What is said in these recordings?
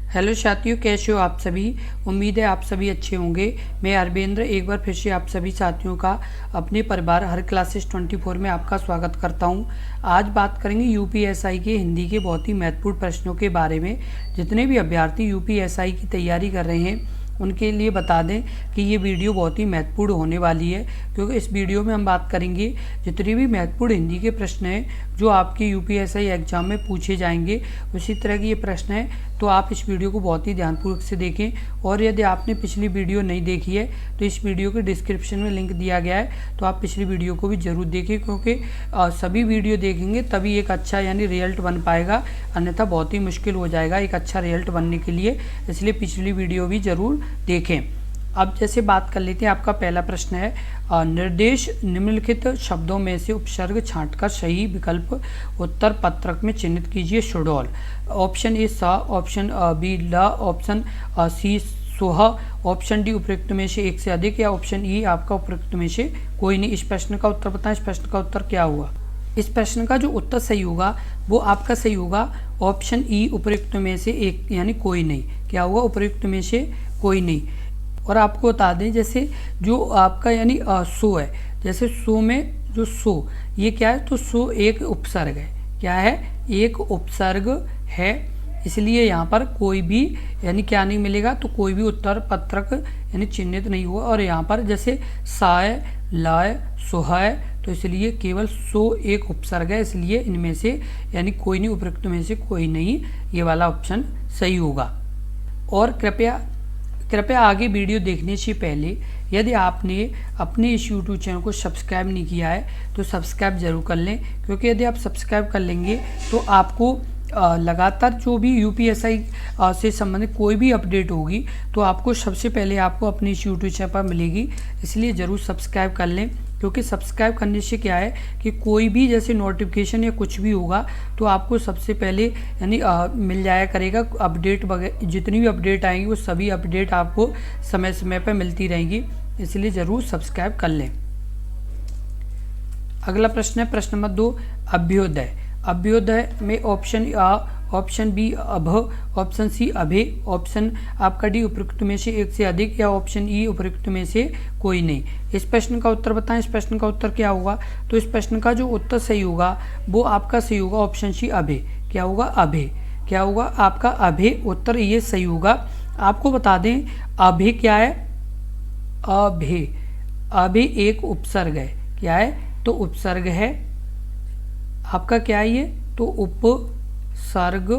Hello साथियों, कैसे हो आप सभी। उम्मीद है आप सभी अच्छे होंगे। मैं अरविंद्र एक बार फिर से आप सभी साथियों का अपने परिवार हर क्लासेस 24 में आपका स्वागत करता हूं। आज बात करेंगे यूपीएसआई के हिंदी के बहुत ही महत्वपूर्ण प्रश्नों के बारे में। जितने भी अभ्यर्थी यूपीएसआई की तैयारी कर रहे हैं उनके लिए बता दें कि ये वीडियो बहुत ही महत्वपूर्ण होने वाली है, क्योंकि इस वीडियो में हम बात करेंगे जितने भी महत्वपूर्ण हिंदी के प्रश्न हैं जो आपके यूपीएसआई एग्जाम में पूछे जाएंगे, उसी तरह के ये प्रश्न हैं। तो आप इस वीडियो को बहुत ही ध्यानपूर्वक से देखें, और यदि आपने पिछली वीडियो नहीं देखी है तो इस वीडियो के डिस्क्रिप्शन में लिंक दिया गया है, तो आप पिछली वीडियो को भी ज़रूर देखें, क्योंकि सभी वीडियो देखेंगे तभी एक अच्छा यानी रिजल्ट बन पाएगा, अन्यथा बहुत ही मुश्किल हो जाएगा एक अच्छा रिजल्ट बनने के लिए। इसलिए पिछली वीडियो भी ज़रूर देखें। अब जैसे बात कर लेते हैं, आपका पहला प्रश्न है, निर्देश निम्नलिखित शब्दों में से उपसर्ग छांटकर सही विकल्प उत्तर पत्रक में चिन्हित कीजिए। सुडौल। ऑप्शन ए सा, ऑप्शन बी ल, ऑप्शन सी सोह, ऑप्शन डी उपयुक्त में से एक से अधिक, या ऑप्शन ई आपका उपयुक्त में से कोई नहीं। इस प्रश्न का उत्तर बताएं। इस प्रश्न का उत्तर क्या हुआ? इस प्रश्न का जो उत्तर सही होगा वो आपका सही होगा ऑप्शन ई, उपयुक्त में से एक, यानी कोई नहीं। क्या होगा? उपयुक्त में से कोई नहीं। और आपको बता दें, जैसे जो आपका यानी सो है, जैसे सो में जो सो ये क्या है, तो सो एक उपसर्ग है। क्या है? एक उपसर्ग है, इसलिए यहाँ पर कोई भी यानी क्या नहीं मिलेगा, तो कोई भी उत्तर पत्रक यानी चिन्हित नहीं हुआ। और यहाँ पर जैसे साय, लाय, सोहाय, तो इसलिए केवल सो एक उपसर्ग है, इसलिए इनमें से यानी कोई नहीं, उपयुक्त में से कोई नहीं, ये वाला ऑप्शन सही होगा। और कृपया आगे वीडियो देखने से पहले यदि आपने अपने इस YouTube चैनल को सब्सक्राइब नहीं किया है तो सब्सक्राइब जरूर कर लें, क्योंकि यदि आप सब्सक्राइब कर लेंगे तो आपको लगातार जो भी यूपीएसआई से संबंधित कोई भी अपडेट होगी तो आपको सबसे पहले आपको अपने इस YouTube चैनल पर मिलेगी। इसलिए ज़रूर सब्सक्राइब कर लें, क्योंकि सब्सक्राइब करने से क्या है कि कोई भी जैसे नोटिफिकेशन या कुछ भी होगा तो आपको सबसे पहले यानी मिल जाया करेगा अपडेट वगैरह। जितनी भी अपडेट आएंगी वो सभी अपडेट आपको समय समय पर मिलती रहेंगी, इसलिए ज़रूर सब्सक्राइब कर लें। अगला प्रश्न है प्रश्न नंबर 2, अभ्युदय। अभ्युदय में ऑप्शन आ, ऑप्शन बी अभ, ऑप्शन सी अभे, ऑप्शन आपका डी उपयुक्त में से एक से अधिक, या ऑप्शन ई उपयुक्त में से कोई नहीं। इस प्रश्न का उत्तर बताएं। इस प्रश्न का उत्तर क्या होगा? तो इस प्रश्न का जो उत्तर सही होगा वो आपका सही होगा ऑप्शन सी अभे। क्या होगा? अभे। क्या होगा? आपका अभे उत्तर ये सही होगा। आपको बता दें अभे क्या है? अभे, अभे एक उपसर्ग है। क्या है? तो उपसर्ग है आपका। क्या है ये? तो उपसर्ग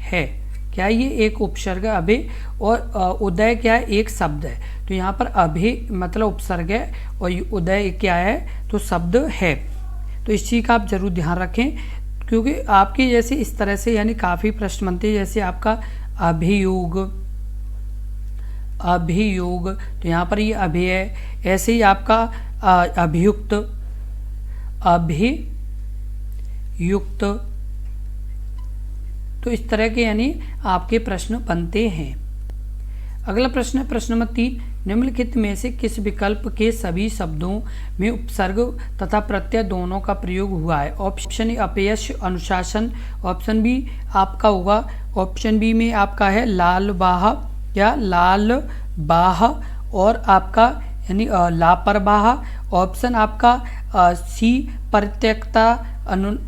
है। क्या है ये? एक उपसर्ग है अभे। और उदय क्या है? एक शब्द है। तो यहाँ पर अभे मतलब उपसर्ग है और उदय क्या है? तो शब्द है। तो इस चीज़ का आप जरूर ध्यान रखें, क्योंकि आपके जैसे इस तरह से यानी काफ़ी प्रश्न बनते हैं, जैसे आपका अभियोग, अभियोग, तो यहाँ पर ये अभे है। ऐसे ही आपका अभियुक्त, अभियुक्त, तो इस तरह के यानी आपके प्रश्न बनते हैं। अगला प्रश्न है प्रश्न नंबर 3, निम्नलिखित में से किस विकल्प के सभी शब्दों में उपसर्ग तथा प्रत्यय दोनों का प्रयोग हुआ है? ऑप्शन ए अपयश, अनुशासन, ऑप्शन बी आपका होगा, ऑप्शन बी में आपका है लाल बाह या लाल बाह, और आपका यानी लापरवाह, ऑप्शन आपका सी परित्यक्ता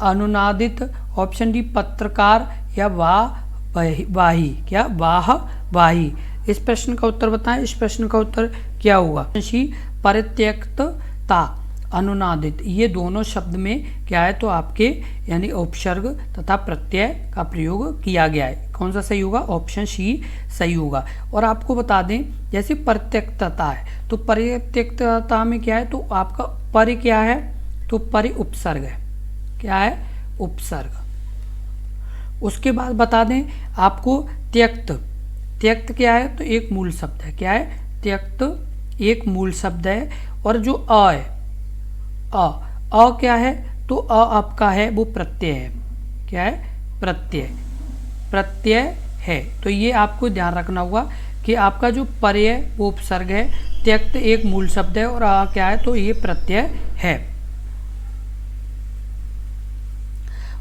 अनुनादित, ऑप्शन डी पत्रकार, या वाही। क्या? वाह वाही। इस प्रश्न का उत्तर बताएं। इस प्रश्न का उत्तर क्या होगा? सी परित्यक्तता अनुनादित, ये दोनों शब्द में क्या है? तो आपके यानी उपसर्ग तथा प्रत्यय का प्रयोग किया गया है। कौन सा सही होगा? ऑप्शन सी सही होगा। और आपको बता दें जैसे परित्यक्तता है, तो परित्यक्तता में क्या है? तो आपका परि क्या है? तो परि उपसर्ग है। क्या है? उपसर्ग। उसके बाद बता दें आपको त्यक्त। त्यक्त क्या है? तो एक मूल शब्द है। क्या है? त्यक्त एक मूल शब्द है। और जो अ है, अ क्या है? तो अ आपका है वो प्रत्यय है। क्या है? प्रत्यय, प्रत्यय है। तो ये आपको ध्यान रखना होगा कि आपका जो पर्य वो उपसर्ग है, त्यक्त एक मूल शब्द है, और अ क्या है? तो ये प्रत्यय है।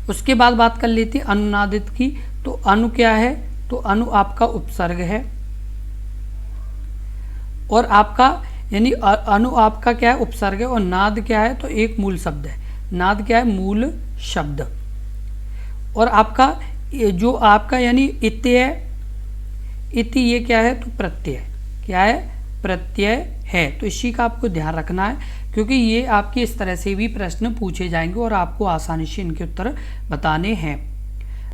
उसके बाद बात कर लेते हैं अनुनादित की। तो अनु क्या है? तो अनु आपका उपसर्ग है, और आपका यानी अनु आपका क्या है, उपसर्ग है, और नाद क्या है, तो एक मूल शब्द है। नाद क्या है, मूल शब्द। और आपका जो आपका यानी इत्य है, इति ये क्या है, तो प्रत्यय, क्या है, प्रत्यय है। तो इसी का आपको ध्यान रखना है, क्योंकि ये आपके इस तरह से भी प्रश्न पूछे जाएंगे और आपको आसानी से इनके उत्तर बताने हैं।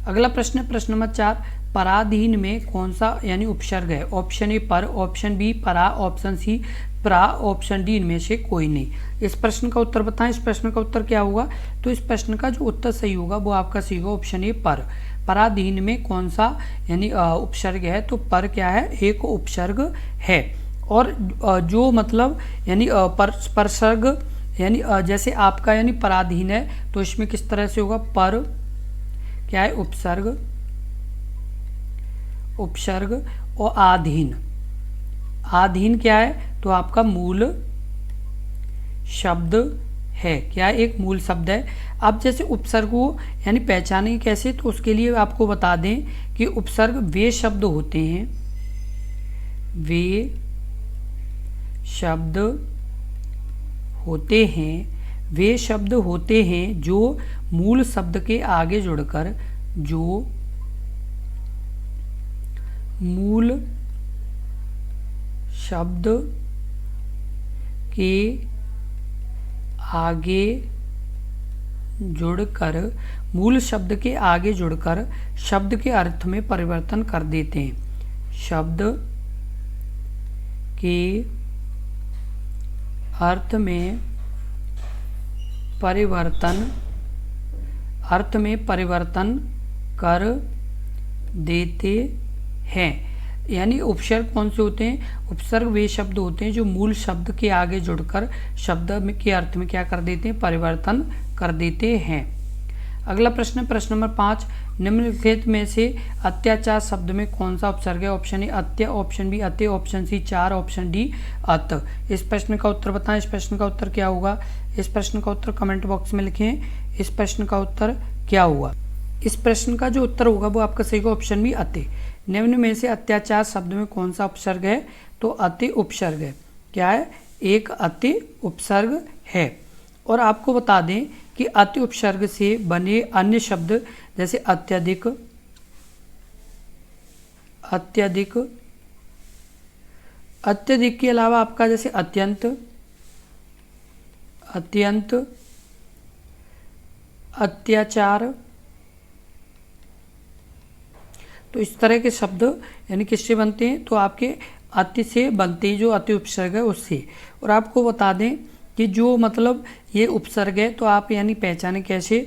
अगला प्रश्न, प्रश्न नंबर 4, पराधीन में कौन सा यानी उपसर्ग है? ऑप्शन ए पर, ऑप्शन बी परा, ऑप्शन सी प्रा, ऑप्शन डी इनमें से कोई नहीं। इस प्रश्न का उत्तर बताएं। इस प्रश्न का उत्तर क्या होगा? तो इस प्रश्न का जो उत्तर सही होगा वो आपका सही होगा ऑप्शन ए पर। पराधीन में कौन सा यानी उपसर्ग है? तो पर क्या है, एक उपसर्ग है। और जो मतलब यानी परसर्ग यानी जैसे आपका यानी पराधीन है तो इसमें किस तरह से होगा? पर क्या है, उपसर्ग, उपसर्ग, और आधीन, आधीन क्या है, तो आपका मूल शब्द है। क्या है, एक मूल शब्द है। अब जैसे उपसर्ग को यानी पहचाने कैसे, तो उसके लिए आपको बता दें कि उपसर्ग वे शब्द होते हैं, वे शब्द होते हैं, वे शब्द होते हैं जो मूल शब्द के आगे जुड़कर, जो मूल शब्द के आगे जुड़कर, मूल शब्द के आगे जुड़कर शब्द के अर्थ में परिवर्तन कर देते हैं। शब्द के अर्थ में परिवर्तन, अर्थ में परिवर्तन कर देते हैं। यानी उपसर्ग कौन से होते हैं? उपसर्ग वे शब्द होते हैं जो मूल शब्द के आगे जुड़कर शब्द के अर्थ में क्या कर देते हैं? परिवर्तन कर देते हैं। अगला प्रश्न, प्रश्न नंबर 5, निम्नलिखित में से अत्याचार शब्द में कौन सा उपसर्ग है? ऑप्शन ए अत्य, ऑप्शन बी अत्य, ऑप्शन सी चार, ऑप्शन डी अत। इस प्रश्न का उत्तर बताएं। इस प्रश्न का उत्तर क्या होगा? इस प्रश्न का उत्तर कमेंट बॉक्स में लिखें। इस प्रश्न का उत्तर क्या हुआ? इस प्रश्न का जो उत्तर होगा वो आपका सही होगा ऑप्शन बी अति। निम्न में से अत्याचार शब्द में कौन सा उपसर्ग है? तो अति उपसर्ग है। क्या है? एक अति उपसर्ग है। और आपको बता दें कि अति उपसर्ग से बने अन्य शब्द जैसे अत्यधिक, अत्यधिक, अत्यधिक के अलावा आपका जैसे अत्यंत, अत्यंत, अत्याचार, तो इस तरह के शब्द यानी किससे बनते हैं? तो आपके अति से बनते हैं, जो अति उपसर्ग है उससे। और आपको बता दें कि जो मतलब ये उपसर्ग है तो आप यानी पहचाने कैसे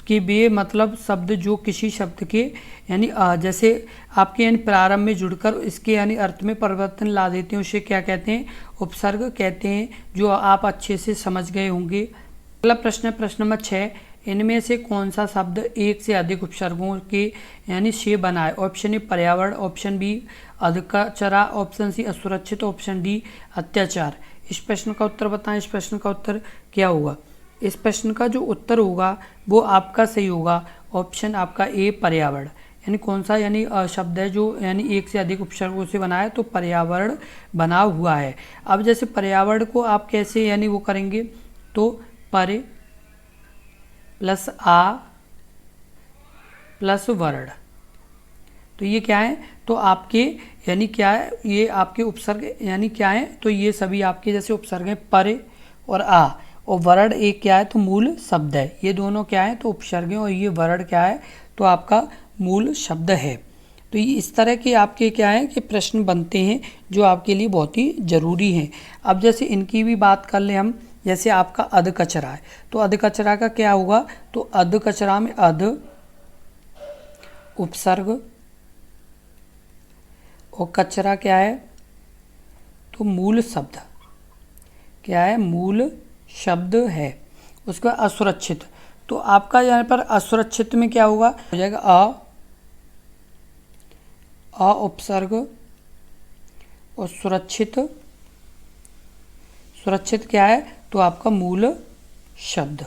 कि वे मतलब शब्द जो किसी शब्द के यानी जैसे आपके यानी प्रारंभ में जुड़कर इसके यानी अर्थ में परिवर्तन ला देते हैं, उसे क्या कहते हैं? उपसर्ग कहते हैं, जो आप अच्छे से समझ गए होंगे। अगला प्रश्न है प्रश्न नंबर 6, इनमें से कौन सा शब्द एक से अधिक उपसर्गों के यानी से बना है? ऑप्शन ए पर्यावरण, ऑप्शन बी अधकचरा, ऑप्शन सी असुरक्षित, ऑप्शन डी अत्याचार। इस प्रश्न का उत्तर बताएं। इस प्रश्न का उत्तर क्या होगा? इस प्रश्न का जो उत्तर होगा वो आपका सही होगा ऑप्शन आपका ए पर्यावरण। यानी कौन सा यानी शब्द है जो यानी एक से अधिक उपसर्गों से बना है? तो पर्यावरण बना हुआ है। अब जैसे पर्यावरण को आप कैसे यानी वो करेंगे? तो पर प्लस आ प्लस वर्ण, तो ये क्या है? तो आपके यानी क्या है? ये आपके उपसर्ग यानी क्या है? तो ये सभी आपके जैसे उपसर्ग हैं पर और आ, और वर्ण एक क्या है? तो मूल शब्द है। ये दोनों क्या है? तो उपसर्ग हैं, और ये वर्ण क्या है? तो आपका मूल शब्द है। तो ये इस तरह के आपके क्या है कि प्रश्न बनते हैं जो आपके लिए बहुत ही ज़रूरी हैं। अब जैसे इनकी भी बात कर लें हम, जैसे आपका अधकचरा है, तो अधकचरा का क्या होगा? तो अधकचरा में अध उपसर्ग और कचरा क्या है? तो मूल शब्द, क्या है? मूल शब्द है। उसका असुरक्षित, तो आपका यहाँ पर असुरक्षित में क्या होगा? हो जाएगा अ उपसर्ग और सुरक्षित, सुरक्षित क्या है? तो आपका मूल शब्द।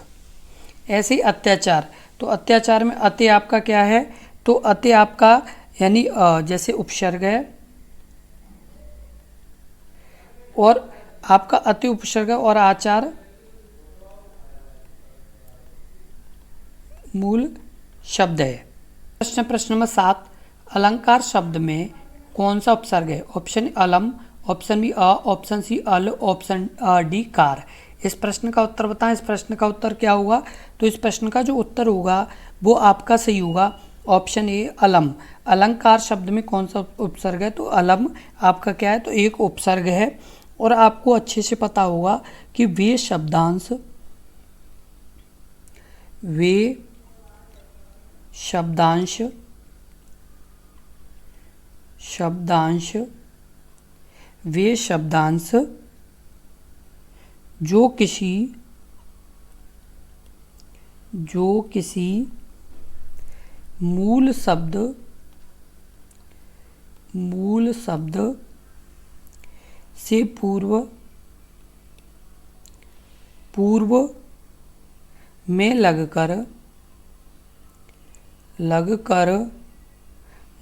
ऐसे ही अत्याचार, तो अत्याचार में अति आपका क्या है? तो अति आपका यानी जैसे उपसर्ग है और आपका अति उपसर्ग और आचार मूल शब्द है। प्रश्न नंबर 7, अलंकार शब्द में कौन सा उपसर्ग है? ऑप्शन अलम, ऑप्शन बी अ, ऑप्शन सी अल, ऑप्शन डी कार। इस प्रश्न का उत्तर बताएं। इस प्रश्न का उत्तर क्या होगा? तो इस प्रश्न का जो उत्तर होगा वो आपका सही होगा ऑप्शन ए अलम। अलंकार शब्द में कौन सा उपसर्ग है? तो अलम आपका क्या है? तो एक उपसर्ग है। और आपको अच्छे से पता होगा कि वे शब्दांश जो किसी मूल शब्द से पूर्व में लगकर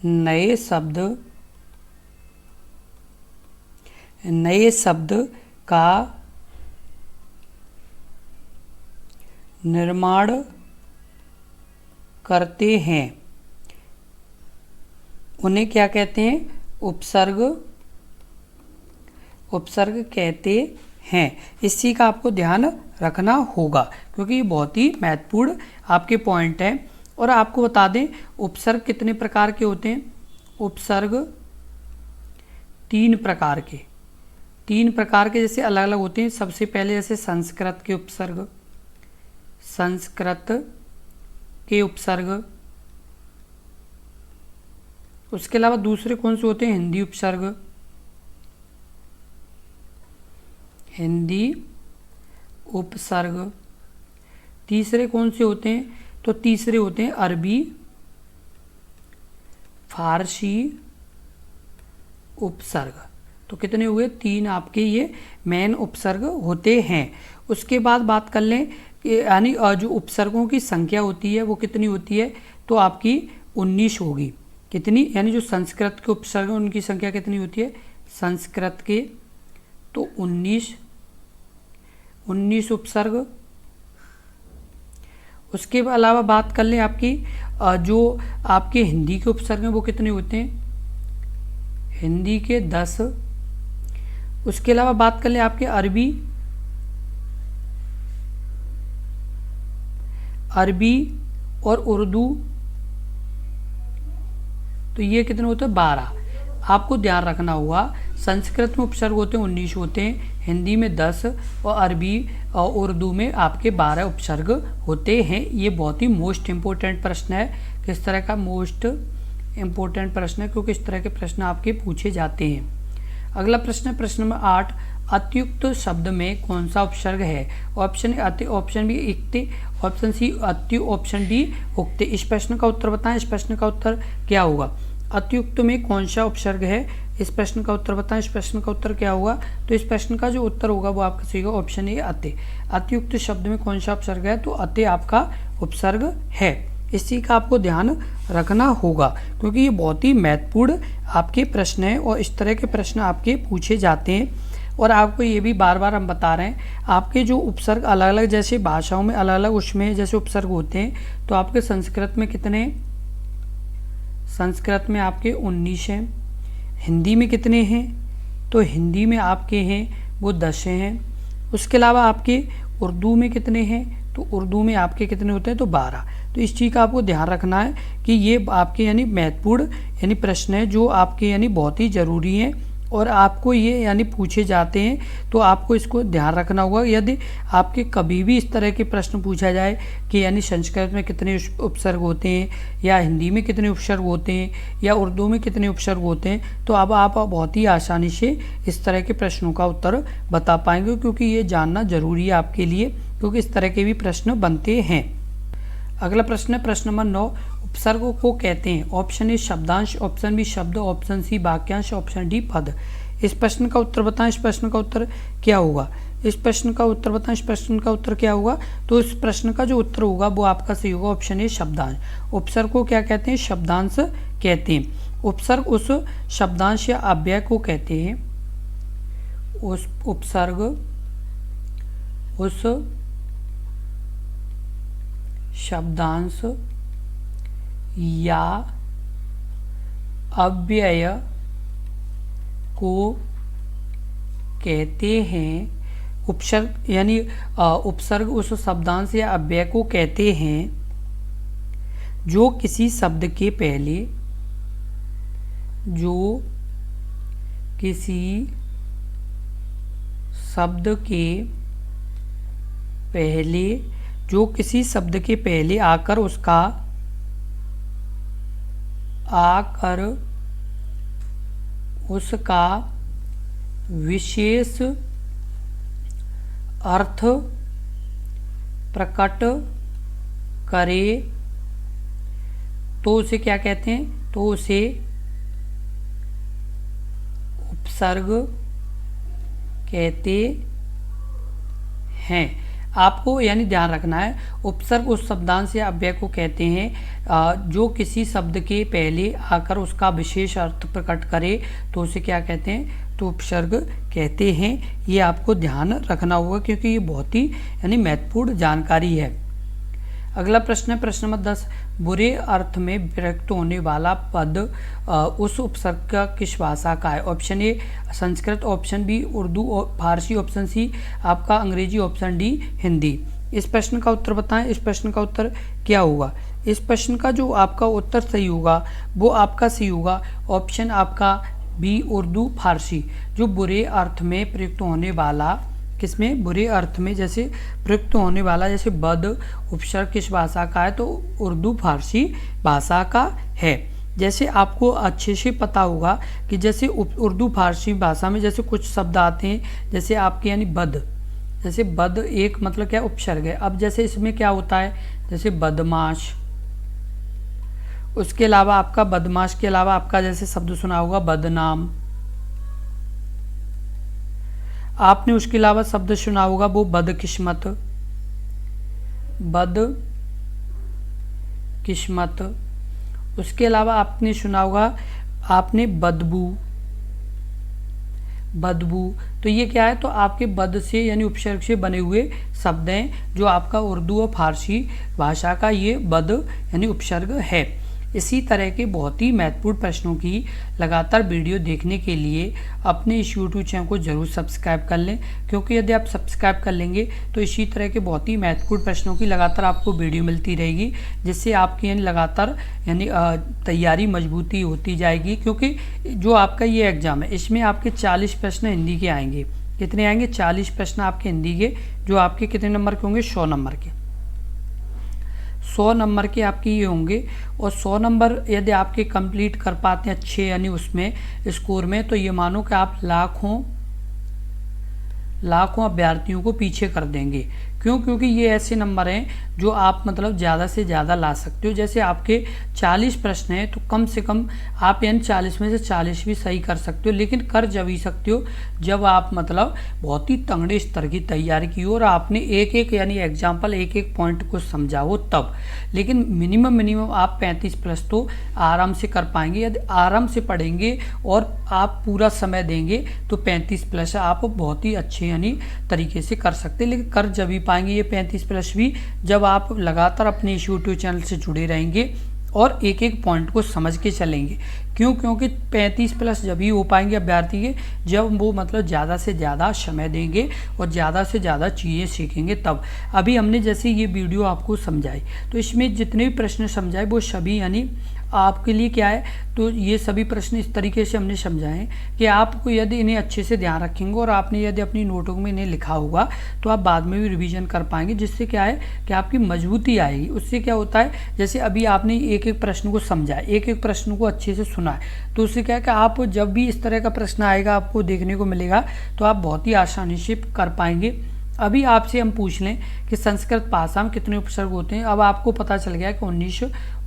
नए शब्द का निर्माण करते हैं, उन्हें क्या कहते हैं? उपसर्ग कहते हैं। इस चीज़ का आपको ध्यान रखना होगा क्योंकि ये बहुत ही महत्वपूर्ण आपके पॉइंट है। और आपको बता दें उपसर्ग कितने प्रकार के होते हैं? उपसर्ग 3 प्रकार के जैसे अलग अलग होते हैं। सबसे पहले जैसे संस्कृत के उपसर्ग, उसके अलावा दूसरे कौन से होते हैं? हिंदी उपसर्ग। तीसरे कौन से होते हैं? तो तीसरे होते हैं अरबी फारसी उपसर्ग। तो कितने हुए? 3 आपके ये मेन उपसर्ग होते हैं। उसके बाद बात कर लें कि यानी जो उपसर्गों की संख्या होती है वो कितनी होती है? तो आपकी 19 होगी। कितनी? यानी जो संस्कृत के उपसर्ग उनकी संख्या कितनी होती है? संस्कृत के तो 19 उपसर्ग। उसके अलावा बात कर लें आपकी जो आपके हिंदी के उपसर्ग हैं वो कितने होते हैं? हिंदी के 10। उसके अलावा बात कर लें आपके अरबी और उर्दू, तो ये कितने होते हैं? 12। आपको ध्यान रखना होगा संस्कृत में उपसर्ग होते हैं 19 होते हैं, हिंदी में 10 और अरबी और उर्दू में आपके 12 उपसर्ग होते हैं। ये बहुत ही मोस्ट इम्पोर्टेंट प्रश्न है। किस तरह का? मोस्ट इम्पोर्टेंट प्रश्न है क्योंकि इस तरह के प्रश्न आपके पूछे जाते हैं। अगला प्रश्न है प्रश्न नंबर 8, अत्युक्त शब्द में कौन सा उपसर्ग है? ऑप्शन ए अति, ऑप्शन बी इक्ते, ऑप्शन सी अत्यु, ऑप्शन डी उक्ते। इस प्रश्न का उत्तर बताएं। इस प्रश्न का उत्तर क्या होगा? अत्युक्त में कौन सा उपसर्ग है? इस प्रश्न का उत्तर बताएं। इस प्रश्न का उत्तर क्या होगा? तो इस प्रश्न का जो उत्तर होगा वो आपका सही होगा ऑप्शन ए अते। अत्युक्त शब्द में कौन सा उपसर्ग है? तो अते आपका उपसर्ग है। इस चीज़ का आपको ध्यान रखना होगा क्योंकि ये बहुत ही महत्वपूर्ण आपके प्रश्न हैं और इस तरह के प्रश्न आपके पूछे जाते हैं। और आपको ये भी बार बार हम बता रहे हैं आपके जो उपसर्ग अलग अलग जैसे भाषाओं में अलग अलग उसमें जैसे उपसर्ग होते हैं। तो आपके संस्कृत में कितने? संस्कृत में आपके 19 हैं। हिंदी में कितने हैं? तो हिंदी में आपके हैं वो 10 हैं। उसके अलावा आपके उर्दू में कितने हैं? तो उर्दू में आपके कितने होते हैं? तो 12। तो इस चीज़ का आपको ध्यान रखना है कि ये आपके यानी महत्वपूर्ण यानी प्रश्न है जो आपके यानी बहुत ही ज़रूरी हैं और आपको ये यानी पूछे जाते हैं। तो आपको इसको ध्यान रखना होगा। यदि आपके कभी भी इस तरह के प्रश्न पूछा जाए कि यानी संस्कृत में कितने उपसर्ग होते हैं या हिंदी में कितने उपसर्ग होते हैं या उर्दू में कितने उपसर्ग होते हैं, तो अब आप बहुत ही आसानी से इस तरह के प्रश्नों का उत्तर बता पाएंगे क्योंकि ये जानना ज़रूरी है आपके लिए क्योंकि इस तरह के भी प्रश्न बनते हैं। अगला प्रश्न है प्रश्न नंबर 9, उपसर्गों को कहते हैं। ऑप्शन ए शब्दांश, ऑप्शन बी शब्द, ऑप्शन सी वाक्यांश, ऑप्शन डी पद। इस प्रश्न का उत्तर बताएं। इस प्रश्न का उत्तर क्या होगा? इस प्रश्न का उत्तर बताएं। इस प्रश्न का उत्तर क्या होगा? तो इस प्रश्न का जो उत्तर होगा वो आपका सही होगा ऑप्शन ए शब्दांश। उपसर्ग को क्या कहते हैं? शब्दांश कहते हैं। उपसर्ग उस शब्दांश या अव्यय को कहते हैं, उस उपसर्ग उस शब्दांश या अव्यय को कहते हैं। उपसर्ग यानी उपसर्ग उस शब्दांश या अव्यय को कहते हैं जो किसी शब्द के पहले, जो किसी शब्द के पहले, जो किसी शब्द के पहले आकर उसका विशेष अर्थ प्रकट करे तो उसे क्या कहते हैं? तो उसे उपसर्ग कहते हैं। आपको यानी ध्यान रखना है, उपसर्ग उस शब्दांश या अव्यय को कहते हैं जो किसी शब्द के पहले आकर उसका विशेष अर्थ प्रकट करे तो उसे क्या कहते हैं? तो उपसर्ग कहते हैं। ये आपको ध्यान रखना होगा क्योंकि ये बहुत ही यानी महत्वपूर्ण जानकारी है। अगला प्रश्न है प्रश्न नंबर 10। बुरे अर्थ में प्रयुक्त होने वाला पद उस उपसर्ग का किस भाषा का है? Option A Sanskrit, option B Urdu और फारसी, ऑप्शन सी आपका अंग्रेजी, ऑप्शन डी हिंदी। इस प्रश्न का उत्तर बताएं। इस प्रश्न का उत्तर क्या होगा? इस प्रश्न का जो आपका उत्तर सही होगा वो आपका सही होगा ऑप्शन आपका बी उर्दू फारसी। जो बुरे अर्थ में प्रयुक्त होने वाला, किसमें? बुरे अर्थ में जैसे प्रयुक्त होने वाला जैसे बद उपसर्ग किस भाषा का है? तो उर्दू फारसी भाषा का है। जैसे आपको अच्छे से पता होगा कि जैसे उर्दू फारसी भाषा में जैसे कुछ शब्द आते हैं जैसे आपके यानी बद, जैसे बद एक मतलब क्या उपसर्ग है। अब जैसे इसमें क्या होता है जैसे बदमाश, उसके अलावा आपका बदमाश के अलावा आपका जैसे शब्द सुना होगा बदनाम, आपने उसके अलावा शब्द सुना होगा वो बदकिस्मत, बदकिस्मत। उसके अलावा आपने सुना होगा आपने बदबू, बदबू। तो ये क्या है? तो आपके बद से यानी उपसर्ग से बने हुए शब्द हैं जो आपका उर्दू और फारसी भाषा का ये बद यानी उपसर्ग है। इसी तरह के बहुत ही महत्वपूर्ण प्रश्नों की लगातार वीडियो देखने के लिए अपने इस YouTube चैनल को जरूर सब्सक्राइब कर लें, क्योंकि यदि आप सब्सक्राइब कर लेंगे तो इसी तरह के बहुत ही महत्वपूर्ण प्रश्नों की लगातार आपको वीडियो मिलती रहेगी, जिससे आपकी यानी लगातार यानी तैयारी मजबूती होती जाएगी। क्योंकि जो आपका ये एग्ज़ाम है इसमें आपके 40 प्रश्न हिंदी के आएंगे। कितने आएंगे? 40 प्रश्न आपके हिंदी के, जो आपके कितने नंबर के होंगे? 100 नंबर के। 100 नंबर के आपके ये होंगे। और 100 नंबर यदि आपके कंप्लीट कर पाते हैं अच्छे यानी उसमें स्कोर में, तो ये मानो कि आप लाखों अभ्यर्थियों को पीछे कर देंगे। क्यों? क्योंकि ये ऐसे नंबर हैं जो आप मतलब ज़्यादा से ज़्यादा ला सकते हो। जैसे आपके 40 प्रश्न हैं तो कम से कम आप यानी 40 में से 40 भी सही कर सकते हो, लेकिन कर जब ही सकते हो जब आप मतलब बहुत ही तगड़े स्तर की तैयारी की हो और आपने एक एक यानी एग्जाम्पल एक एक पॉइंट को समझा हो तब। लेकिन मिनिमम आप 35 प्लस तो आराम से कर पाएंगे यदि आराम से पढ़ेंगे और आप पूरा समय देंगे, तो 35 प्लस आप बहुत ही अच्छे यानी तरीके से कर सकते हैं। लेकिन कर जब ही पाएंगे ये 35 प्लस भी जब आप लगातार अपने इस यूट्यूब चैनल से जुड़े रहेंगे और एक एक पॉइंट को समझ के चलेंगे। क्यों? क्योंकि 35 प्लस जब ही हो पाएंगे अभ्यर्थी के जब वो मतलब ज़्यादा से ज़्यादा समय देंगे और ज़्यादा से ज़्यादा चीज़ें सीखेंगे तब। अभी हमने जैसे ये वीडियो आपको समझाई तो इसमें जितने भी प्रश्न समझाए वो सभी यानी आपके लिए क्या है, तो ये सभी प्रश्न इस तरीके से हमने समझाए कि आपको यदि इन्हें अच्छे से ध्यान रखेंगे और आपने यदि अपनी नोटों में इन्हें लिखा होगा तो आप बाद में भी रिवीजन कर पाएंगे, जिससे क्या है कि आपकी मजबूती आएगी। उससे क्या होता है, जैसे अभी आपने एक एक प्रश्न को समझा, एक एक प्रश्न को अच्छे से सुना है, तो उससे क्या है कि आप जब भी इस तरह का प्रश्न आएगा आपको देखने को मिलेगा तो आप बहुत ही आसानी से कर पाएंगे। अभी आपसे हम पूछ लें कि संस्कृत भाषा में कितने उपसर्ग होते हैं। अब आपको पता चल गया कि 19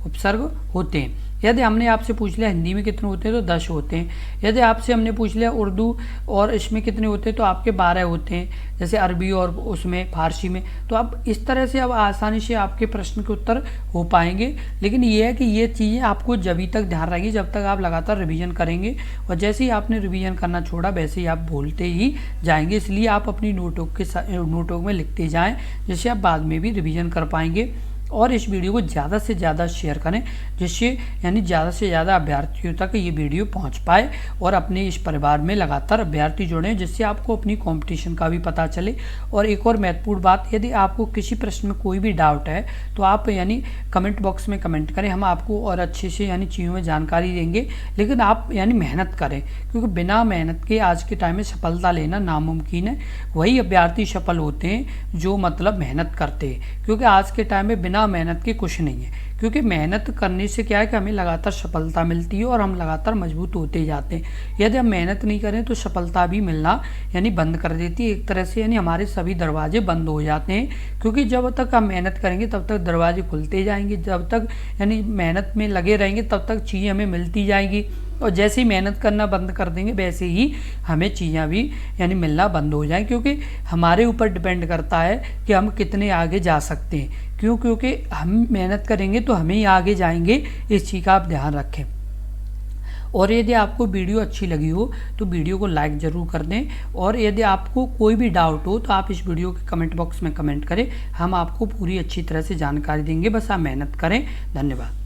उपसर्ग होते हैं। यदि हमने आपसे पूछ लिया हिंदी में कितने होते हैं तो 10 होते हैं। यदि आपसे हमने पूछ लिया उर्दू और इसमें कितने होते हैं तो आपके 12 होते हैं, जैसे अरबी और उसमें फारसी में। तो अब इस तरह से अब आसानी से आपके प्रश्न के उत्तर हो पाएंगे। लेकिन ये है कि ये चीज़ें आपको जब तक ध्यान रहेंगी जब तक आप लगातार रिवीजन करेंगे, और जैसे ही आपने रिवीजन करना छोड़ा वैसे ही आप भूलते ही जाएंगे। इसलिए आप अपनी नोटों में लिखते जाएं, जिससे आप बाद में भी रिवीजन कर पाएंगे। और इस वीडियो को ज़्यादा से ज़्यादा शेयर करें, जिससे यानी ज़्यादा से ज़्यादा अभ्यर्थियों तक ये वीडियो पहुंच पाए और अपने इस परिवार में लगातार अभ्यर्थी जुड़ें, जिससे आपको अपनी कंपटीशन का भी पता चले। और एक और महत्वपूर्ण बात, यदि आपको किसी प्रश्न में कोई भी डाउट है तो आप यानी कमेंट बॉक्स में कमेंट करें, हम आपको और अच्छे से यानी चीज़ों में जानकारी देंगे। लेकिन आप यानी मेहनत करें, क्योंकि बिना मेहनत के आज के टाइम में सफलता लेना नामुमकिन है। वही अभ्यर्थी सफल होते हैं जो मतलब मेहनत करते हैं, क्योंकि आज के टाइम में बिना मेहनत के कुछ नहीं है। क्योंकि मेहनत करने से क्या है कि हमें लगातार सफलता मिलती है और हम लगातार मजबूत होते जाते हैं। यदि हम मेहनत नहीं करें तो सफलता भी मिलना यानी बंद कर देती है एक तरह से, यानी हमारे सभी दरवाजे बंद हो जाते हैं। क्योंकि जब तक हम मेहनत करेंगे तब तक दरवाजे खुलते जाएंगे, जब तक यानी मेहनत में लगे रहेंगे तब तक चीज़ें हमें मिलती जाएंगी। और जैसे ही मेहनत करना बंद कर देंगे वैसे ही हमें चीज़ें भी यानी मिलना बंद हो जाएं, क्योंकि हमारे ऊपर डिपेंड करता है कि हम कितने आगे जा सकते हैं। क्योंकि हम मेहनत करेंगे तो हम ही आगे जाएंगे, इस चीज़ का आप ध्यान रखें। और यदि आपको वीडियो अच्छी लगी हो तो वीडियो को लाइक ज़रूर कर दें, और यदि आपको कोई भी डाउट हो तो आप इस वीडियो के कमेंट बॉक्स में कमेंट करें, हम आपको पूरी अच्छी तरह से जानकारी देंगे। बस आप मेहनत करें। धन्यवाद।